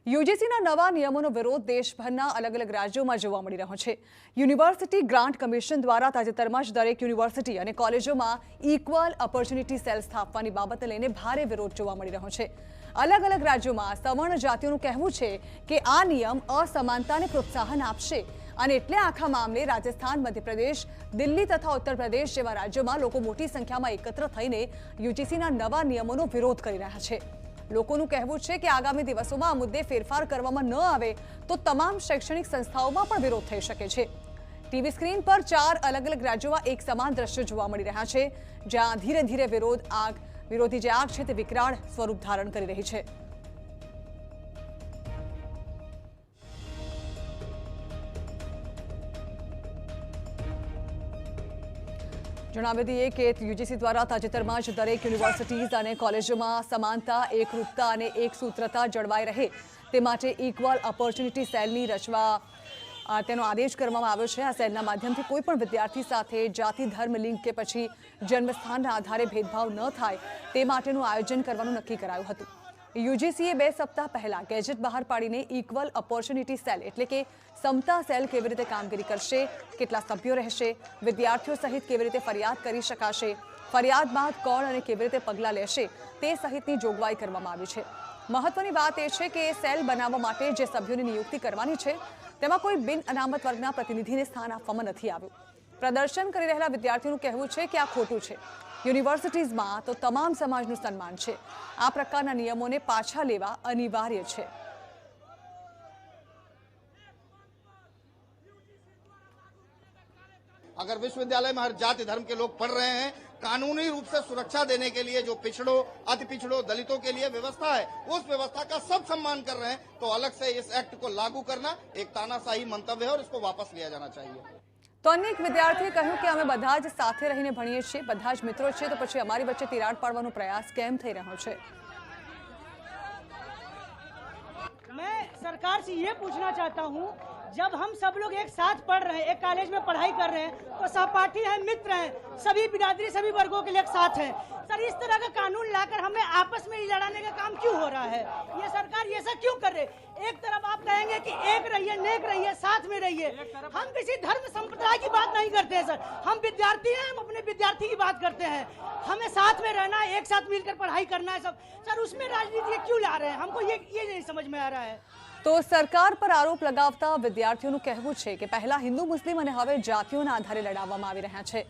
યુજીસીના નવા નિયમોનો વિરોધ દેશભરના અલગ અલગ રાજ્યોમાં જોવા મળી રહ્યો છે। યુનિવર્સિટી ગ્રાન્ટ કમિશન દ્વારા તાજેતરમાં જ દરેક યુનિવર્સિટી અને કોલેજોમાં ઇક્વલ ઓપોર્ચ્યુનિટી સેલ સ્થાપવાની બાબતને લઈને ભારે વિરોધ જોવા મળી રહ્યો છે। અલગ અલગ રાજ્યોમાં સવર્ણ જાતિઓનું કહેવું છે કે આ નિયમ અસમાનતાને પ્રોત્સાહન આપશે અને એટલે આખા મામલે રાજસ્થાન, મધ્યપ્રદેશ, દિલ્હી તથા ઉત્તર પ્રદેશ જેવા રાજ્યોમાં લોકો મોટી સંખ્યામાં એકત્ર થઈને યુજીસીના નવા નિયમોનો વિરોધ કરી રહ્યા છે। લોકોનું કહેવું છે કે આગામી દિવસોમાં આ મુદ્દે ફેરફાર કરવામાં ન આવે તો તમામ શૈક્ષણિક સંસ્થાઓમાં પણ વિરોધ થઈ શકે છે। ટીવી સ્ક્રીન પર 4 અલગ અલગ રાજ્યોમાં એક સમાન દ્રશ્યો જોવા મળી રહ્યા છે, જ્યાં ધીરે ધીરે વિરોધી જે આગ છે તે વિકરાળ સ્વરૂપ ધારણ કરી રહી છે। જણાવી દઈએ કે યુજીસી દ્વારા તાજેતરમાં જ દરેક યુનિવર્સિટીઝ અને કોલેજોમાં સમાનતા, એકરૂપતા અને એકસૂત્રતા જળવાઈ રહે તે માટે ઇક્વલ ઓપોર્ચ્યુનિટી સેલની રચવા તેનો આદેશ કરવામાં આવ્યો છે। આ સેલના માધ્યમથી કોઈ પણ વિદ્યાર્થી સાથે જાતિ, ધર્મ, લિંગ કે પછી જન્મસ્થાનના આધારે ભેદભાવ ન થાય તે માટેનું આયોજન કરવાનું નક્કી કરાયું હતું। યુજીસીએ 2 સપ્તાહ પહેલા ગેજેટ બહાર પાડીને ઇક્વલ ઓપોર્ચ્યુનિટી સેલ એટલે કે સમતા સેલ કેવી રીતે કામગીરી કરશે, કેટલા સભ્યો રહેશે, વિદ્યાર્થીઓ સહિત કેવી રીતે ફરિયાદ કરી શકાશે, ફરિયાદ બાદ કોણ અને કેવી રીતે પગલાં લેશે તે સહિતની જોગવાઈ કરવામાં આવી છે। મહત્વની વાત એ છે કે સેલ બનાવવા માટે જે સભ્યોની નિયુક્તિ કરવાની છે તેમાં કોઈ બિન અનામત વર્ગના પ્રતિનિધિને સ્થાન આપવામાં નથી આવ્યું। પ્રદર્શન કરી રહેલા વિદ્યાર્થીઓનું કહેવું છે કે આ ખોટું છે। યુનિવર્સિટીઝમાં તો તમામ સમાજનું સન્માન છે। આ પ્રકારના નિયમોને પાછા લેવા અનિવાર્ય છે। अगर विश्वविद्यालय में हर जाति धर्म के लोग पढ़ रहे हैं, कानूनी रूप से सुरक्षा देने के लिए जो पिछड़ों, अति पिछड़ों, दलितों के लिए व्यवस्था है, उस व्यवस्था का सब सम्मान कर रहे हैं, तो अलग से इस एक्ट को लागू करना एक तानाशाही मंतव्य है और इसको वापस लिया जाना चाहिए। तो अन्य एक विद्यार्थीए કહ્યું કે અમે બધા જ સાથે રહીને ભણીએ છીએ, બધા જ મિત્રો છે, તો પછી અમારી વચ્ચે તિરાડ પાડવાનો પ્રયાસ કેમ થઈ રહ્યો છે? मैं सरकार से ये पूछना चाहता हूँ, जब हम सब लोग एक साथ पढ़ रहे हैं, एक कॉलेज में पढ़ाई कर रहे हैं, तो सहपाठी हैं, मित्र हैं, सभी बिरादरी, सभी वर्गों के लिए एक साथ हैं। सर, इस तरह का कानून लाकर हमें आपस में लड़ाने का काम क्यों हो रहा है? ये सरकार ये सब क्यों कर रही है? एक तरफ आप कहेंगे कि एक रहिए, नेक रहिए, साथ में रहिए। हम किसी धर्म संप्रदाय की बात नहीं करते हैं सर, हम विद्यार्थी हैं, हम अपने विद्यार्थी की बात करते हैं। हमें साथ में रहना है, एक साथ मिलकर पढ़ाई करना है सब। सर, उसमें राजनीति क्यों ला रहे हैं? हमको ये नहीं समझ में आ रहा है। તો સરકાર પર આરોપ લગાવતા વિદ્યાર્થીઓનું કહેવું છે કે પહેલા હિન્દુ, મુસ્લિમ અને હવે જાતિઓના આધારે લડાવવામાં આવી રહ્યા છે।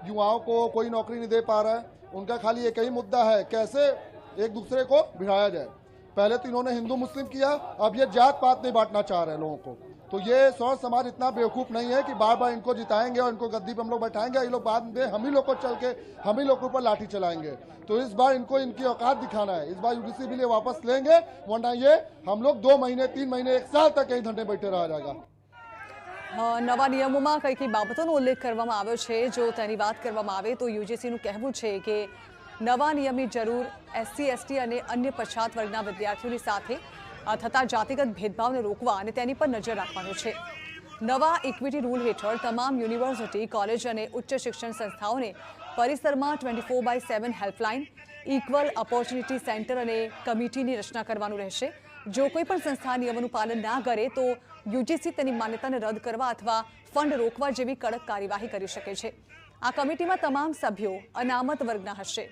युवाओं को कोई नौकरी नहीं दे पा रहा है, उनका खाली एक ही मुद्दा है, कैसे एक दूसरे को भिड़ाया जाए। पहले तो इन्होंने हिंदू मुस्लिम किया, अब ये जात पात नहीं बांटना चाह रहे लोगों को। तो ये सौर समाज इतना बेवकूफ नहीं है कि बार बार इनको जिताएंगे और इनको गद्दी पे हम लोग बैठाएंगे, ये लोग बाद में हम ही लोग को चल के हम ही लोग के ऊपर लाठी चलाएंगे। तो इस बार इनको इनकी औकात दिखाना है। इस बार यूजीसी बिल वापस लेंगे, वरना ये हम लोग 2 महीने 3 महीने 1 साल तक कहीं धरने बैठे रहा जाएगा। નવા નિયમોમાં કઈ કઈ બાબતોનો ઉલ્લેખ કરવામાં આવ્યો છે, જો તેની વાત કરવામાં આવે તો યુજીસીનું કહેવું છે કે નવા નિયમની જરૂર એસસી, એસટી અને અન્ય પછાત વર્ગના વિદ્યાર્થીઓની સાથે થતા જાતિગત ભેદભાવને રોકવા અને તેની પર નજર રાખવાનો છે। નવા ઇક્વિટી રૂલ હેઠળ તમામ યુનિવર્સિટી, કોલેજ અને ઉચ્ચ શિક્ષણ સંસ્થાઓને પરિસરમાં 24/7 હેલ્પલાઇન, ઇક્વલ ઓપોર્ચ્યુનિટી સેન્ટર અને કમિટીની રચના કરવાનું રહેશે। જો કોઈ પણ સંસ્થા નિયમોનું પાલન ના કરે તો યુજીસી તેની માન્યતાને રદ કરવા અથવા ફંડ રોકવા જેવી કડક કાર્યવાહી કરી શકે છે। આ કમિટીમાં તમામ સભ્યો અનામત વર્ગના હશે।